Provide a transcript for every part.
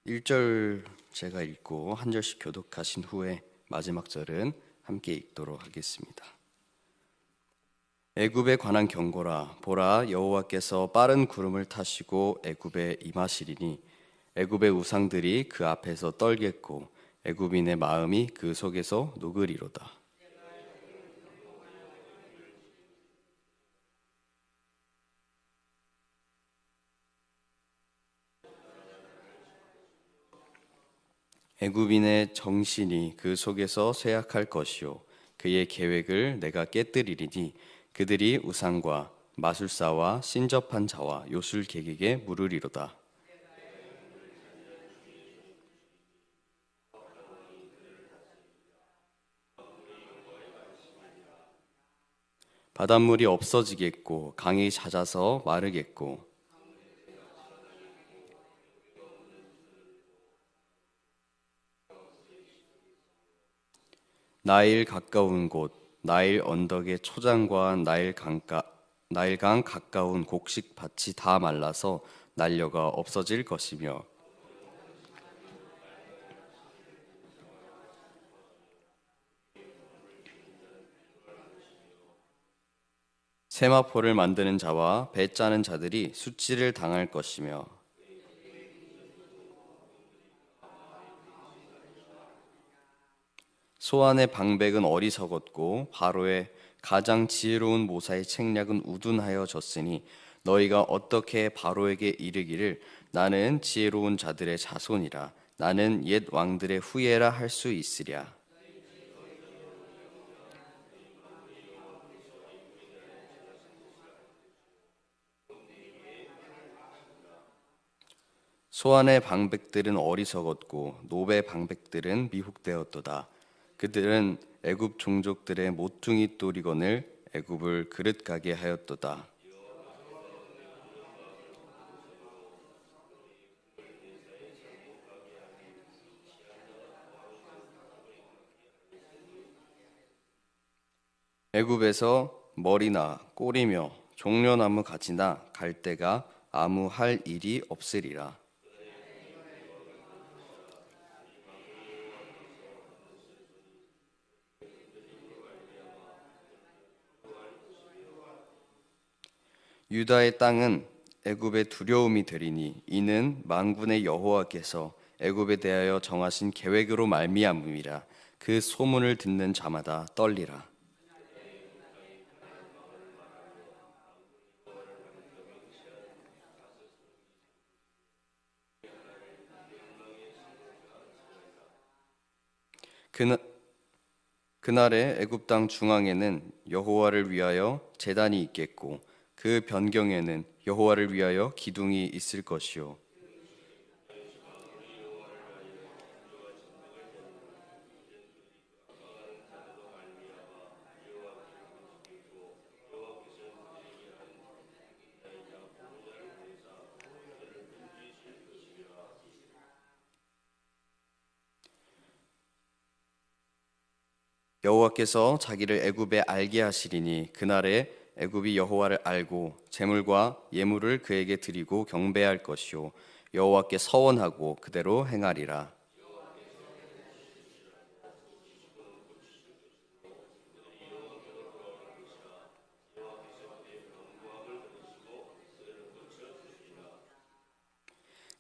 1절 제가 읽고 한 절씩 교독하신 후에 마지막 절은 함께 읽도록 하겠습니다. 애굽에 관한 경고라. 보라, 여호와께서 빠른 구름을 타시고 애굽에 임하시리니 애굽의 우상들이 그 앞에서 떨겠고 애굽인의 마음이 그 속에서 녹으리로다. 애굽인의 정신이 그 속에서 쇠약할 것이요 그의 계획을 내가 깨뜨리리니 그들이 우상과 마술사와 신접한 자와 요술객에게 물으리로다. 바닷물이 없어지겠고 강이 잦아서 마르겠고 나일 가까운 곳, 나일 언덕의 초장과 나일강 가까운 곡식 밭이 다 말라서 난려가 없어질 것이며 세마포를 만드는 자와 배 짜는 자들이 수치를 당할 것이며 소안의 방백은 어리석었고 바로의 가장 지혜로운 모사의 책략은 우둔하여졌으니 너희가 어떻게 바로에게 이르기를 나는 지혜로운 자들의 자손이라 나는 옛 왕들의 후예라 할 수 있으랴. 소안의 방백들은 어리석었고 노베 방백들은 미혹되었도다. 그들은 애굽 종족들의 모퉁이 또리건을 애굽을 그릇 가게 하였도다. 애굽에서 머리나 꼬리며 종려나무 가지나 갈대가 아무 할 일이 없으리라. 유다의 땅은 애굽의 두려움이 되리니 이는 만군의 여호와께서 애굽에 대하여 정하신 계획으로 말미암음이라. 그 소문을 듣는 자마다 떨리라. 그날에 애굽 땅 중앙에는 여호와를 위하여 제단이 있겠고 그 변경에는 여호와를 위하여 기둥이 있을 것이요 여호와께서 자기를 애굽에 알게 하시리니 그날에 애굽이 여호와를 알고 제물과 예물을 그에게 드리고 경배할 것이요 여호와께 서원하고 그대로 행하리라.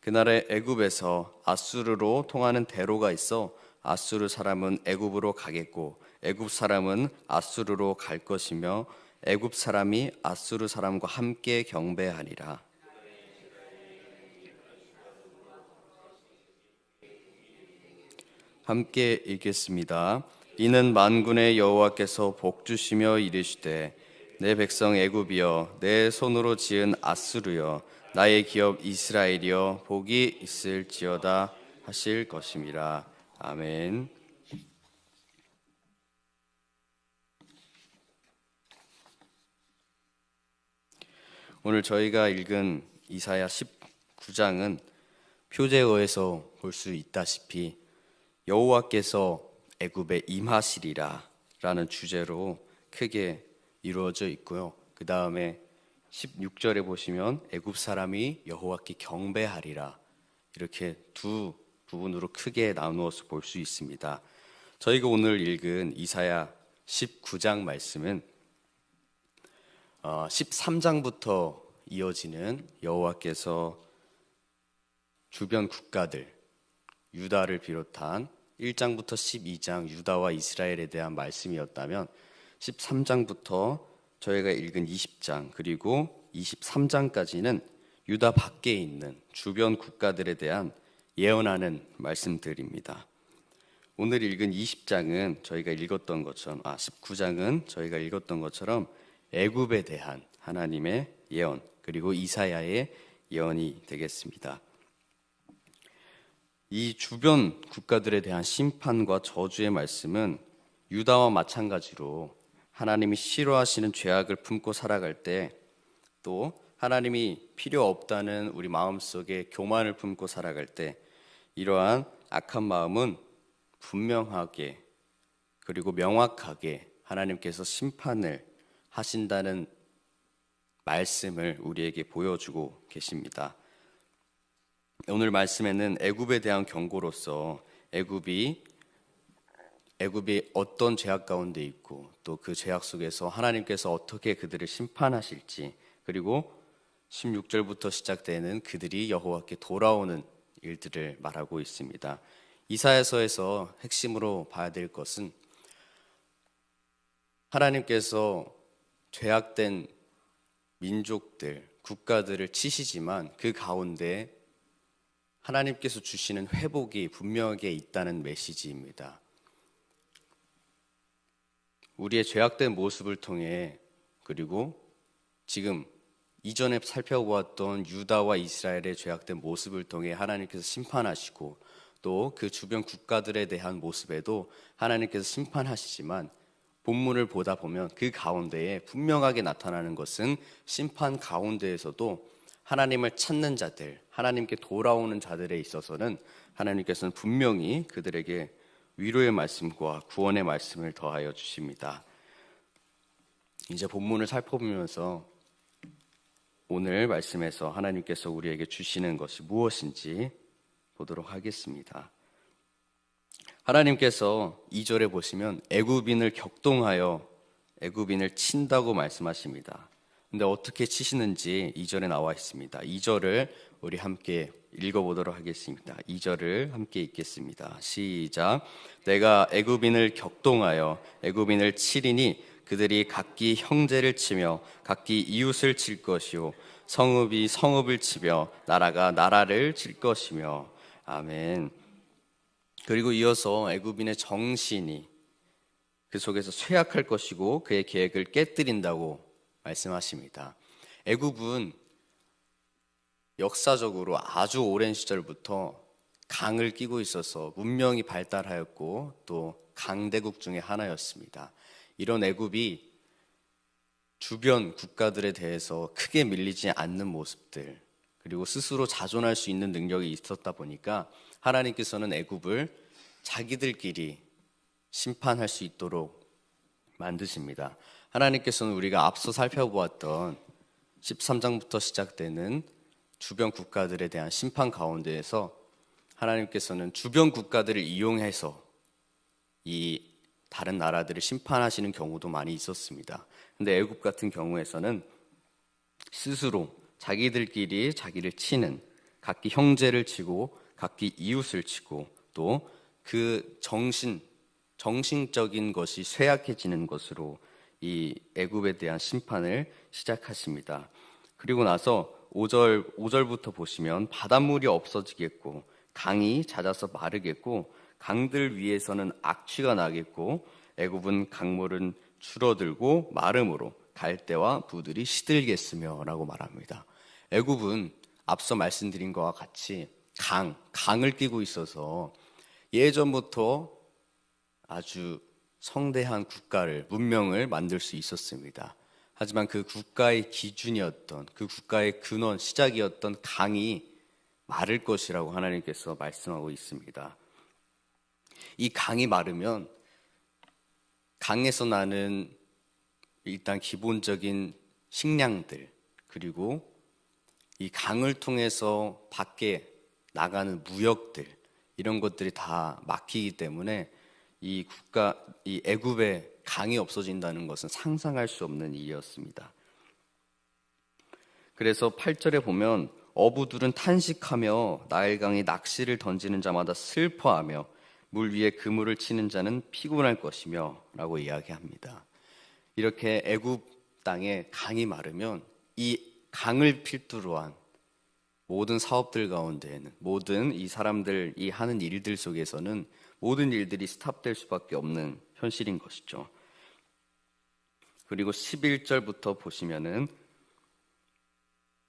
그날에 애굽에서 아수르로 통하는 대로가 있어 아수르 사람은 애굽으로 가겠고 애굽 사람은 아수르로 갈 것이며 애굽 사람이 아수르 사람과 함께 경배하리라. 함께 읽겠습니다. 이는 만군의 여호와께서 복 주시며 이르시되 내 백성 애굽이여 내 손으로 지은 아수르여 나의 기업 이스라엘이여 복이 있을지어다 하실 것임이라. 아멘. 오늘 저희가 읽은 이사야 19장은 표제어에서 볼 수 있다시피 여호와께서 애굽에 임하시리라 라는 주제로 크게 이루어져 있고요. 그 다음에 16절에 보시면 애굽 사람이 여호와께 경배하리라 이렇게 두 부분으로 크게 나누어서 볼 수 있습니다. 저희가 오늘 읽은 이사야 19장 말씀은 13장부터 이어지는 여호와께서 주변 국가들 유다를 비롯한 1장부터 12장 유다와 이스라엘에 대한 말씀이었다면 13장부터 저희가 읽은 20장 그리고 23장까지는 유다 밖에 있는 주변 국가들에 대한 예언하는 말씀들입니다. 오늘 읽은 20장은 저희가 읽었던 것처럼 19장은 저희가 읽었던 것처럼 애굽에 대한 하나님의 예언 그리고 이사야의 예언이 되겠습니다. 이 주변 국가들에 대한 심판과 저주의 말씀은 유다와 마찬가지로 하나님이 싫어하시는 죄악을 품고 살아갈 때 또 하나님이 필요 없다는 우리 마음속에 교만을 품고 살아갈 때 이러한 악한 마음은 분명하게 그리고 명확하게 하나님께서 심판을 하신다는 말씀을 우리에게 보여주고 계십니다. 오늘 말씀에는 애굽에 대한 경고로서 애굽이 어떤 죄악 가운데 있고 또 그 죄악 속에서 하나님께서 어떻게 그들을 심판하실지 그리고 16절부터 시작되는 그들이 여호와께 돌아오는 일들을 말하고 있습니다. 이사야서에서 핵심으로 봐야 될 것은 하나님께서 죄악된 민족들, 국가들을 치시지만 그 가운데 하나님께서 주시는 회복이 분명하게 있다는 메시지입니다. 우리의 죄악된 모습을 통해 그리고 지금 이전에 살펴보았던 유다와 이스라엘의 죄악된 모습을 통해 하나님께서 심판하시고 또 그 주변 국가들에 대한 모습에도 하나님께서 심판하시지만 본문을 보다 보면 그 가운데에 분명하게 나타나는 것은 심판 가운데에서도 하나님을 찾는 자들, 하나님께 돌아오는 자들에 있어서는 하나님께서는 분명히 그들에게 위로의 말씀과 구원의 말씀을 더하여 주십니다. 이제 본문을 살펴보면서 오늘 말씀에서 하나님께서 우리에게 주시는 것이 무엇인지 보도록 하겠습니다. 하나님께서 2절에 보시면 애굽인을 격동하여 애굽인을 친다고 말씀하십니다. 근데 어떻게 치시는지 2절에 나와 있습니다. 2절을 우리 함께 읽어보도록 하겠습니다. 2절을 함께 읽겠습니다. 시작. 내가 애굽인을 격동하여 애굽인을 치리니 그들이 각기 형제를 치며 각기 이웃을 칠 것이요 성읍이 성읍을 치며 나라가 나라를 칠 것이며. 아멘. 그리고 이어서 애굽인의 정신이 그 속에서 쇠약할 것이고 그의 계획을 깨뜨린다고 말씀하십니다. 애굽은 역사적으로 아주 오랜 시절부터 강을 끼고 있어서 문명이 발달하였고 또 강대국 중에 하나였습니다. 이런 애굽이 주변 국가들에 대해서 크게 밀리지 않는 모습들 그리고 스스로 자존할 수 있는 능력이 있었다 보니까 하나님께서는 애굽을 자기들끼리 심판할 수 있도록 만드십니다. 하나님께서는 우리가 앞서 살펴보았던 13장부터 시작되는 주변 국가들에 대한 심판 가운데에서 하나님께서는 주변 국가들을 이용해서 이 다른 나라들을 심판하시는 경우도 많이 있었습니다. 근데 애굽 같은 경우에서는 스스로 자기들끼리 자기를 치는 각기 형제를 치고 각기 이웃을 치고 또 그 정신적인 것이 쇠약해지는 것으로 이 애굽에 대한 심판을 시작하십니다. 그리고 나서 5절부터 보시면 바닷물이 없어지겠고 강이 잦아서 마르겠고 강들 위에서는 악취가 나겠고 애굽은 강물은 줄어들고 마름으로 갈대와 부들이 시들겠으며 라고 말합니다. 애굽은 앞서 말씀드린 것과 같이 강을 끼고 있어서 예전부터 아주 성대한 국가를 문명을 만들 수 있었습니다. 하지만 그 국가의 기준이었던 그 국가의 근원 시작이었던 강이 마를 것이라고 하나님께서 말씀하고 있습니다. 이 강이 마르면 강에서 나는 일단 기본적인 식량들 그리고 이 강을 통해서 밖에 나가는 무역들 이런 것들이 다 막히기 때문에 이 애굽의 강이 없어진다는 것은 상상할 수 없는 일이었습니다. 그래서 8절에 보면 어부들은 탄식하며 나일강에 낚시를 던지는 자마다 슬퍼하며 물 위에 그물을 치는 자는 피곤할 것이며 라고 이야기합니다. 이렇게 애굽 땅에 강이 마르면 이 강을 필두로 한 모든 사업들 가운데에는 모든 이 사람들이 하는 일들 속에서는 모든 일들이 스탑될 수밖에 없는 현실인 것이죠. 그리고 11절부터 보시면은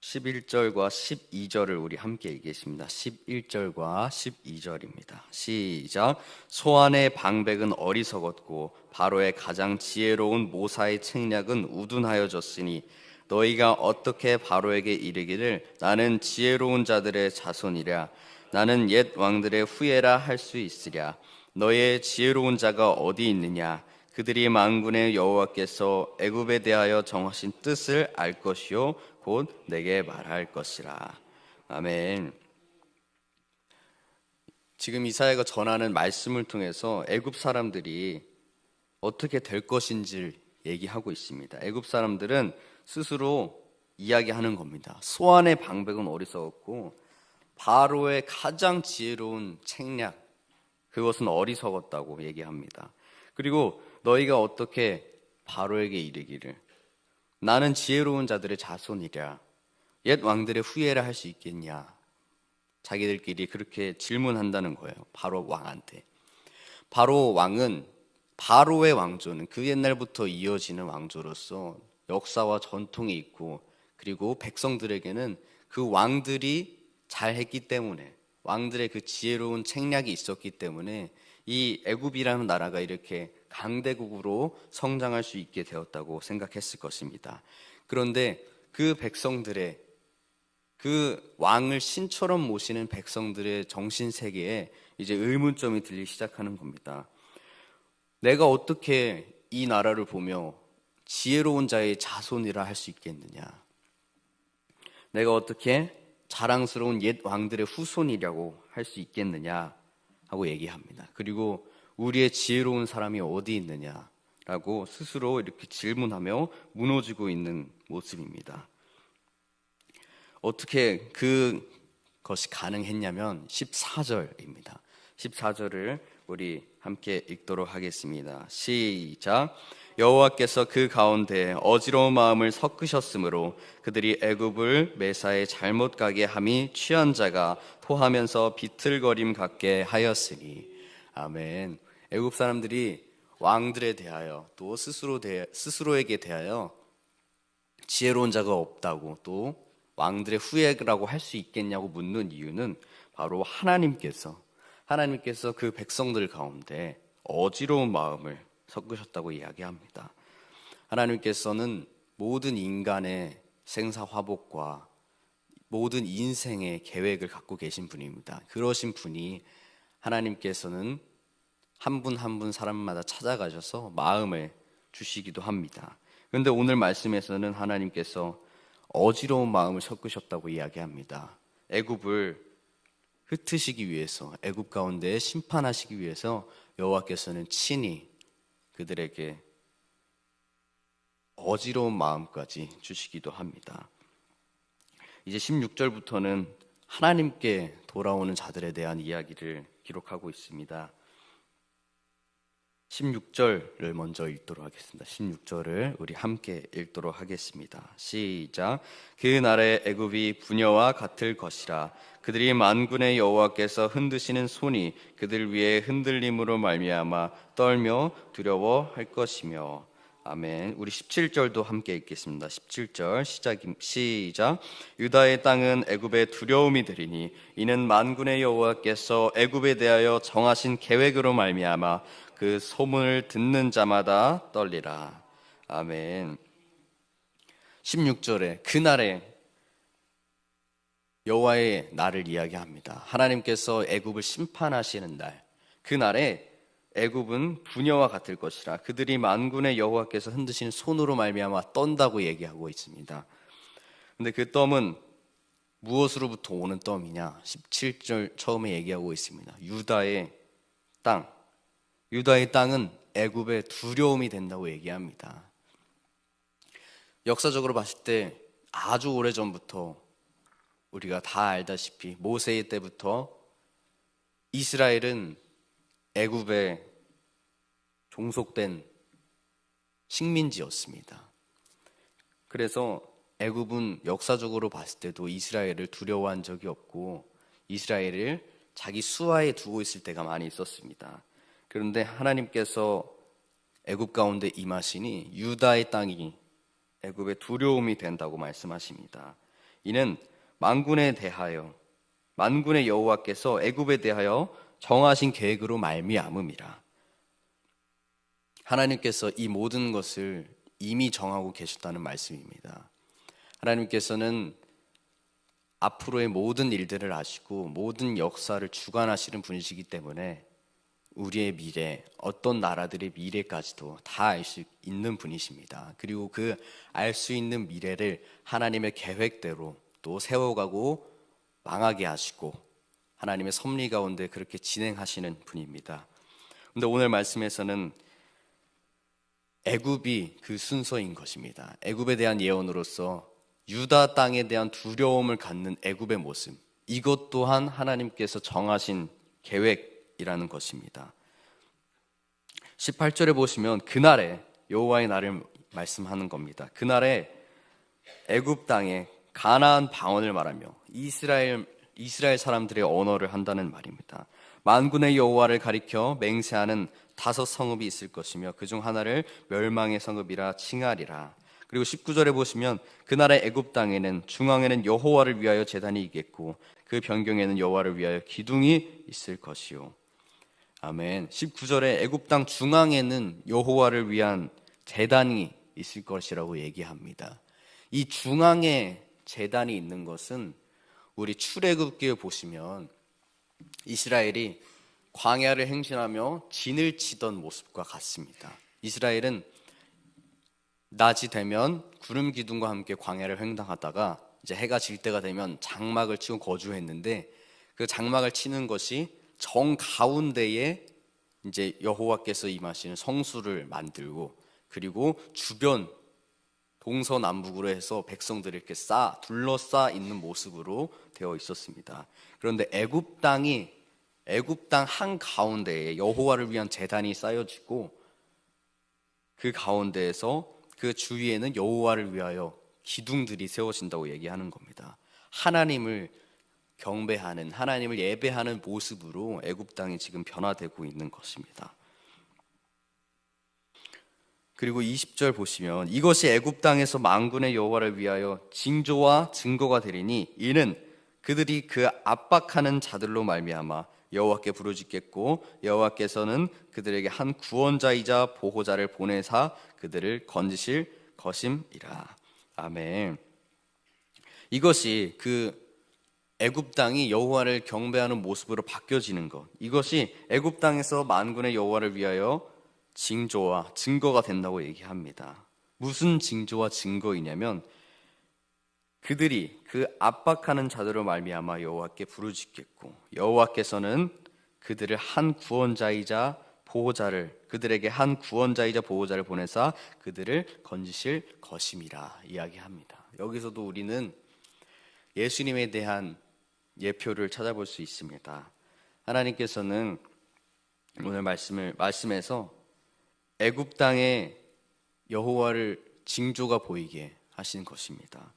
11절과 12절을 우리 함께 읽겠습니다. 11절과 12절입니다. 시작. 소안의 방백은 어리석었고 바로의 가장 지혜로운 모사의 책략은 우둔하여졌으니 너희가 어떻게 바로에게 이르기를 나는 지혜로운 자들의 자손이랴 나는 옛 왕들의 후예라 할 수 있으랴 너의 지혜로운 자가 어디 있느냐 그들이 만군의 여호와께서 애굽에 대하여 정하신 뜻을 알 것이요 곧 내게 말할 것이라. 아멘. 지금 이사야가 전하는 말씀을 통해서 애굽 사람들이 어떻게 될 것인지를 얘기하고 있습니다. 애굽 사람들은 스스로 이야기하는 겁니다. 소안의 방백은 어리석었고 바로의 가장 지혜로운 책략 그것은 어리석었다고 얘기합니다. 그리고 너희가 어떻게 바로에게 이르기를 나는 지혜로운 자들의 자손이랴 옛 왕들의 후예라 할 수 있겠냐. 자기들끼리 그렇게 질문한다는 거예요. 바로 왕한테. 바로 왕은 바로의 왕조는 그 옛날부터 이어지는 왕조로서 역사와 전통이 있고 그리고 백성들에게는 그 왕들이 잘했기 때문에 왕들의 그 지혜로운 책략이 있었기 때문에 이 애굽이라는 나라가 이렇게 강대국으로 성장할 수 있게 되었다고 생각했을 것입니다. 그런데 그 백성들의 그 왕을 신처럼 모시는 백성들의 정신세계에 이제 의문점이 들리기 시작하는 겁니다. 내가 어떻게 이 나라를 보며 지혜로운 자의 자손이라 할 수 있겠느냐. 내가 어떻게 자랑스러운 옛 왕들의 후손이라고 할 수 있겠느냐 하고 얘기합니다. 그리고 우리의 지혜로운 사람이 어디 있느냐라고 스스로 이렇게 질문하며 무너지고 있는 모습입니다. 어떻게 그것이 가능했냐면 14절입니다. 14절을 우리 함께 읽도록 하겠습니다. 시작. 여호와께서 그 가운데 어지러운 마음을 섞으셨으므로 그들이 애굽을 매사에 잘못 가게 함이 취한 자가 토하면서 비틀거림 같게 하였으니. 아멘. 애굽 사람들이 왕들에 대하여 또 스스로에게 대하여 지혜로운 자가 없다고 또 왕들의 후예라고 할 수 있겠냐고 묻는 이유는 바로 하나님께서 그 백성들 가운데 어지러운 마음을 섞으셨다고 이야기합니다. 하나님께서는 모든 인간의 생사화복과 모든 인생의 계획을 갖고 계신 분입니다. 그러신 분이 하나님께서는 한 분 한 분 사람마다 찾아가셔서 마음을 주시기도 합니다. 그런데 오늘 말씀에서는 하나님께서 어지러운 마음을 섞으셨다고 이야기합니다. 애굽을 흩으시기 위해서 애굽 가운데 심판하시기 위해서 여호와께서는 친히 그들에게 어지러운 마음까지 주시기도 합니다. 이제 16절부터는 하나님께 돌아오는 자들에 대한 이야기를 기록하고 있습니다. 16절을 먼저 읽도록 하겠습니다. 16절을 우리 함께 읽도록 하겠습니다. 시작. 그 날에 애굽이 부녀와 같을 것이라. 그들이 만군의 여호와께서 흔드시는 손이 그들 위에 흔들림으로 말미암아 떨며 두려워할 것이며. 아멘. 우리 17절도 함께 읽겠습니다. 17절 시작. 유다의 땅은 애굽의 두려움이 되리니 이는 만군의 여호와께서 애굽에 대하여 정하신 계획으로 말미암아 그 소문을 듣는 자마다 떨리라. 아멘. 16절에 그날에 여호와의 날을 이야기합니다. 하나님께서 애굽을 심판하시는 날, 그날에 애굽은 부녀와 같을 것이라. 그들이 만군의 여호와께서 흔드시는 손으로 말미암아 떤다고 얘기하고 있습니다. 근데 그 똠은 무엇으로부터 오는 덤이냐? 17절 처음에 얘기하고 있습니다. 유다의 땅. 유다의 땅은 애굽의 두려움이 된다고 얘기합니다. 역사적으로 봤을 때 아주 오래전부터 우리가 다 알다시피 모세 때부터 이스라엘은 애굽에 종속된 식민지였습니다. 그래서 애굽은 역사적으로 봤을 때도 이스라엘을 두려워한 적이 없고 이스라엘을 자기 수하에 두고 있을 때가 많이 있었습니다. 그런데 하나님께서 애굽 가운데 임하시니 유다의 땅이 애굽의 두려움이 된다고 말씀하십니다. 이는 만군에 대하여 만군의 여호와께서 애굽에 대하여 정하신 계획으로 말미암음이라. 하나님께서 이 모든 것을 이미 정하고 계셨다는 말씀입니다. 하나님께서는 앞으로의 모든 일들을 아시고 모든 역사를 주관하시는 분이시기 때문에 우리의 미래, 어떤 나라들의 미래까지도 다 알 수 있는 분이십니다. 그리고 그 알 수 있는 미래를 하나님의 계획대로 또 세워가고 망하게 하시고 하나님의 섭리 가운데 그렇게 진행하시는 분입니다. 그런데 오늘 말씀에서는 애굽이 그 순서인 것입니다. 애굽에 대한 예언으로서 유다 땅에 대한 두려움을 갖는 애굽의 모습, 이것 또한 하나님께서 정하신 계획이라는 것입니다. 18절에 보시면 그날에 여호와의 날을 말씀하는 겁니다. 그날에 애굽 땅에 가나안 방언을 말하며 이스라엘 사람들의 언어를 한다는 말입니다. 만군의 여호와를 가리켜 맹세하는 5 성읍이 있을 것이며 그중 하나를 멸망의 성읍이라 칭하리라. 그리고 19절에 보시면 그날의 애굽 땅에는 중앙에는 여호와를 위하여 제단이 있겠고 그 변경에는 여호와를 위하여 기둥이 있을 것이요. 아멘. 19절에 애굽 땅 중앙에는 여호와를 위한 제단이 있을 것이라고 얘기합니다. 이 중앙에 제단이 있는 것은 우리 출애굽기에 보시면 이스라엘이 광야를 행진하며 진을 치던 모습과 같습니다. 이스라엘은 낮이 되면 구름 기둥과 함께 광야를 횡단하다가 이제 해가 질 때가 되면 장막을 치고 거주했는데 그 장막을 치는 것이 정 가운데에 이제 여호와께서 임하시는 성수를 만들고 그리고 주변 동서남북으로 해서 백성들이 이렇게 둘러싸 있는 모습으로 되어 있었습니다. 그런데 애굽 땅 한 가운데에 여호와를 위한 제단이 쌓여지고 그 가운데에서 그 주위에는 여호와를 위하여 기둥들이 세워진다고 얘기하는 겁니다. 하나님을 경배하는, 하나님을 예배하는 모습으로 애굽 땅이 지금 변화되고 있는 것입니다. 그리고 20절 보시면 이것이 애굽 땅에서 만군의 여호와를 위하여 징조와 증거가 되리니 이는 그들이 그 압박하는 자들로 말미암아 여호와께 부르짖겠고 여호와께서는 그들에게 한 구원자이자 보호자를 보내사 그들을 건지실 것임이라. 아멘. 이것이 그 애굽 땅이 여호와를 경배하는 모습으로 바뀌어지는 것, 이것이 애굽 땅에서 만군의 여호와를 위하여 징조와 증거가 된다고 얘기합니다. 무슨 징조와 증거이냐면 그들이 그 압박하는 자들로 말미암아 여호와께 부르짖겠고 여호와께서는 그들을 한 구원자이자 보호자를 그들에게 한 구원자이자 보호자를 보내사 그들을 건지실 것임이라 이야기합니다. 여기서도 우리는 예수님에 대한 예표를 찾아볼 수 있습니다. 하나님께서는 오늘 말씀에서 애굽 땅에 여호와를 징조가 보이게 하신 것입니다.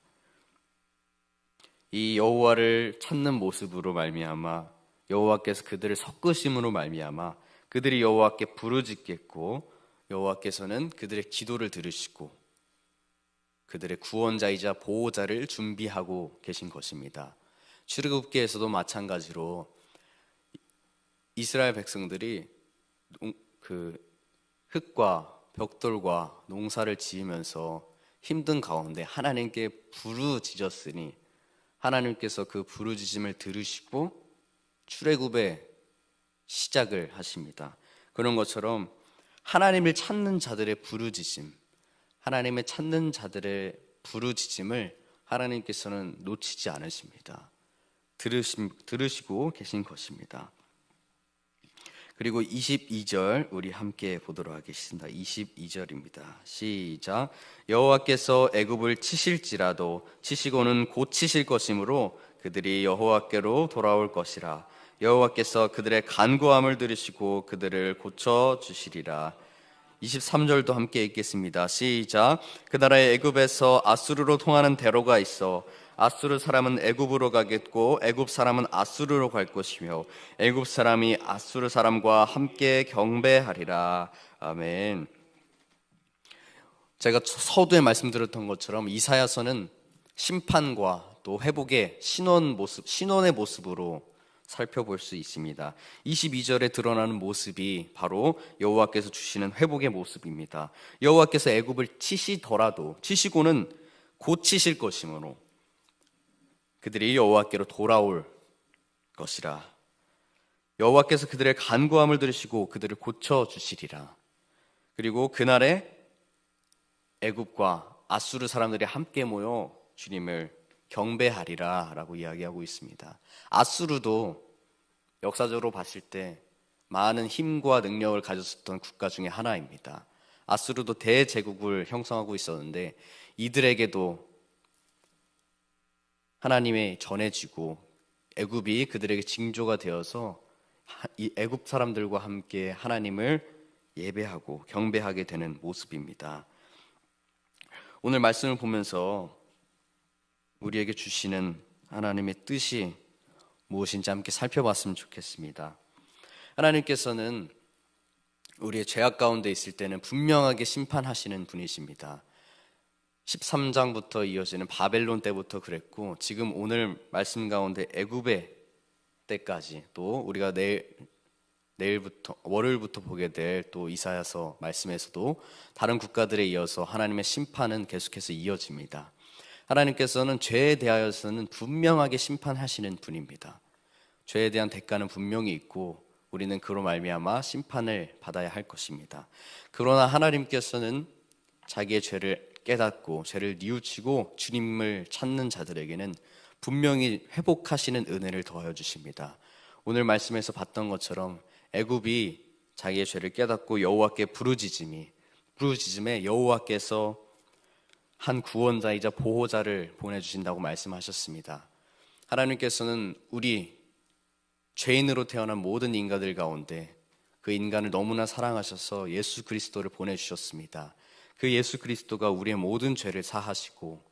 이 여호와를 찾는 모습으로 말미암아 여호와께서 그들을 섞으심으로 말미암아 그들이 여호와께 부르짖겠고 여호와께서는 그들의 기도를 들으시고 그들의 구원자이자 보호자를 준비하고 계신 것입니다. 출애굽기에서도 마찬가지로 이스라엘 백성들이 그 흙과 벽돌과 농사를 지으면서 힘든 가운데 하나님께 부르짖었으니 하나님께서 그 부르짖음을 들으시고 출애굽의 시작을 하십니다. 그런 것처럼 하나님을 찾는 자들의 부르짖음, 하나님을 찾는 자들의 부르짖음을 하나님께서는 놓치지 않으십니다. 들으시고 계신 것입니다. 그리고 22절 우리 함께 보도록 하겠습니다. 22절입니다. 시작. 여호와께서 애굽을 치실지라도 치시고는 곧 치실 것이므로 그들이 여호와께로 돌아올 것이라. 여호와께서 그들의 간구함을 들으시고 그들을 고쳐 주시리라. 23절도 함께 읽겠습니다. 시작. 그 나라의 애굽에서 아수르로 통하는 대로가 있어 아수르 사람은 애굽으로 가겠고 애굽 사람은 아수르로 갈 것이며 애굽 사람이 아수르 사람과 함께 경배하리라. 아멘. 제가 서두에 말씀드렸던 것처럼 이사야서는 심판과 또 회복의 신원의 모습으로 살펴볼 수 있습니다. 22절에 드러나는 모습이 바로 여호와께서 주시는 회복의 모습입니다. 여호와께서 애굽을 치시고는 곧 치실 것이므로 그들이 여호와께로 돌아올 것이라. 여호와께서 그들의 간구함을 들으시고 그들을 고쳐주시리라. 그리고 그날에 애굽과 아수르 사람들이 함께 모여 주님을 경배하리라 라고 이야기하고 있습니다. 아수르도 역사적으로 봤을 때 많은 힘과 능력을 가졌었던 국가 중에 하나입니다. 아수르도 대제국을 형성하고 있었는데 이들에게도 하나님의 전해지고 애굽이 그들에게 징조가 되어서 이 애굽 사람들과 함께 하나님을 예배하고 경배하게 되는 모습입니다. 오늘 말씀을 보면서 우리에게 주시는 하나님의 뜻이 무엇인지 함께 살펴봤으면 좋겠습니다. 하나님께서는 우리의 죄악 가운데 있을 때는 분명하게 심판하시는 분이십니다. 13장부터 이어지는 바벨론 때부터 그랬고 지금 오늘 말씀 가운데 애굽의 때까지 또 우리가 내일부터 월요일부터 보게 될 또 이사야서 말씀에서도 다른 국가들에 이어서 하나님의 심판은 계속해서 이어집니다. 하나님께서는 죄에 대하여서는 분명하게 심판하시는 분입니다. 죄에 대한 대가는 분명히 있고 우리는 그로 말미암아 심판을 받아야 할 것입니다. 그러나 하나님께서는 자기의 죄를 깨닫고 죄를 뉘우치고 주님을 찾는 자들에게는 분명히 회복하시는 은혜를 더하여 주십니다. 오늘 말씀에서 봤던 것처럼 애굽이 자기의 죄를 깨닫고 여호와께 부르짖음에 여호와께서 한 구원자이자 보호자를 보내주신다고 말씀하셨습니다. 하나님께서는 우리 죄인으로 태어난 모든 인간들 가운데 그 인간을 너무나 사랑하셔서 예수 그리스도를 보내주셨습니다. 그 예수 그리스도가 우리의 모든 죄를 사하시고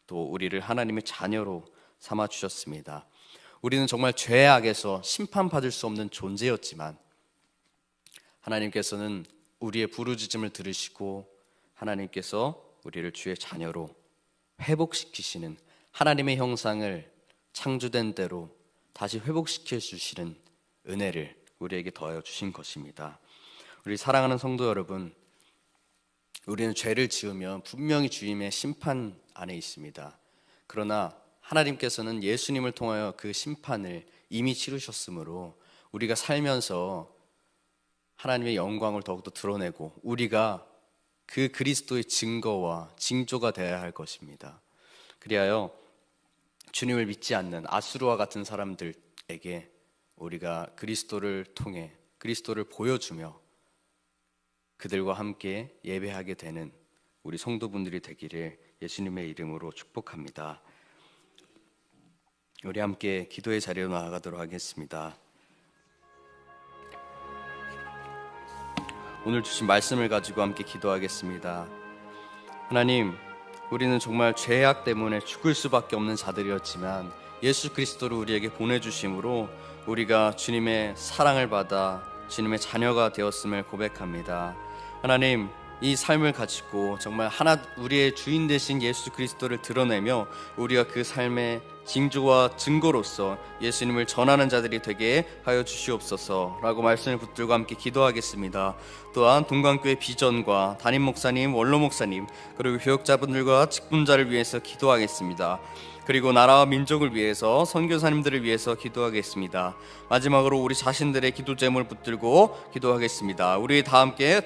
또 우리를 하나님의 자녀로 삼아주셨습니다. 우리는 정말 죄악에서 심판받을 수 없는 존재였지만 하나님께서는 우리의 부르짖음을 들으시고 하나님께서 우리를 주의 자녀로 회복시키시는 하나님의 형상을 창조된 대로 다시 회복시켜 주시는 은혜를 우리에게 더하여 주신 것입니다. 우리 사랑하는 성도 여러분, 우리는 죄를 지으면 분명히 주님의 심판 안에 있습니다. 그러나 하나님께서는 예수님을 통하여 그 심판을 이미 치르셨으므로 우리가 살면서 하나님의 영광을 더욱더 드러내고 우리가 그 그리스도의 증거와 징조가 되어야 할 것입니다. 그리하여 주님을 믿지 않는 아수르와 같은 사람들에게 우리가 그리스도를 통해 그리스도를 보여주며 그들과 함께 예배하게 되는 우리 성도분들이 되기를 예수님의 이름으로 축복합니다. 우리 함께 기도의 자리로 나아가도록 하겠습니다. 오늘 주신 말씀을 가지고 함께 기도하겠습니다. 하나님, 우리는 정말 죄악 때문에 죽을 수밖에 없는 자들이었지만 예수 그리스도를 우리에게 보내주심으로 우리가 주님의 사랑을 받아 주님의 자녀가 되었음을 고백합니다. 하나님, 이 삶을 가지고 정말 우리의 주인 되신 예수 그리스도를 드러내며 우리가 그 삶의 징조와 증거로서 예수님을 전하는 자들이 되게 하여 주시옵소서라고 말씀을 붙들고 함께 기도하겠습니다. 또한 동강교회 비전과 담임 목사님, 원로 목사님, 그리고 교역자분들과 직분자를 위해서 기도하겠습니다. 그리고 나라와 민족을 위해서 선교사님들을 위해서 기도하겠습니다. 마지막으로 우리 자신들의 기도 제목을 붙들고 기도하겠습니다. 우리 다 함께